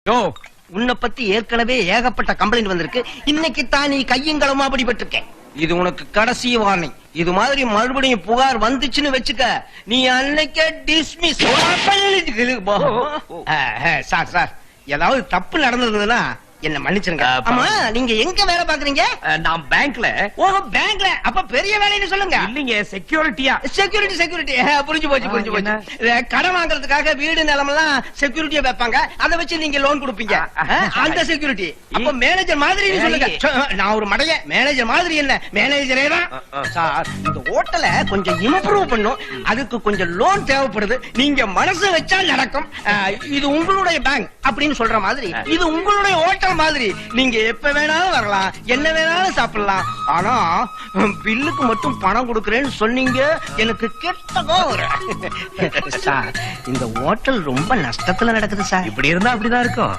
யோ, உன்னை பத்தி ஏற்கனவே ஏகப்பட்ட கம்ப்ளைண்ட் வந்திருக்கு. இன்னைக்கு தான் நீ கையங்களமா அடிபட்டிருக்கேன். இது உனக்கு கடைசி வார்னிங். இது மாதிரி மறுபடியும் புகார் வந்துச்சுன்னு வச்சுக்க, நீ அன்னைக்கே டிஸ்மிஸ். சார் சார், ஏதாவது தப்பு நடந்ததுன்னா என்ன மன்னிச்சிருங்க. ஆமா, நீங்க எங்க வேலை பாக்குறீங்க? நான் பேங்க்ல. ஓ, பேங்க்ல. அப்ப பெரிய வேலைன்னு சொல்லுங்க. இல்லீங்க, செக்யூரிட்டியா. செக்யூரிட்டி புரிஞ்சு போச்சு. கடன் வாங்குறதுக்காக வீடு நிலமெல்லாம் செக்யூரிட்டியா வைப்பாங்க. அதை வச்சு நீங்க லோன் கொடுப்பீங்க. அந்த செக்யூரிட்டி. அப்ப மேனேஜர் மாதிரி சொல்லுங்க. நான் ஒரு மடைய மேனேஜர் மாதிரி. என்ன மேனேஜரே தான் சார். இந்த ஹோட்டலை கொஞ்சம் இம்ப்ரூவ் பண்ணும். அதுக்கு கொஞ்சம் லோன் தேவைப்படுது. நீங்க மனசு வச்சா நடக்கும். இது உங்களுடைய பேங்க் அப்படின்னு சொல்ற மாதிரி, இது உங்களுடைய ஹோட்டல் மாதிரி. நீங்க எப்ப வேணாலும் வரலாம், என்ன வேணாலும் சாப்பிடலாம். ஆனா பில்லுக்கு மட்டும் பணம் கொடுக்கறேன்னு சொன்னீங்க, எனக்கு கெட்ட கோவம். சார், இந்த ஹோட்டல் ரொம்ப நஷ்டத்துல நடக்குது சார். இப்படி இருந்தா அப்படிதான் இருக்கும்.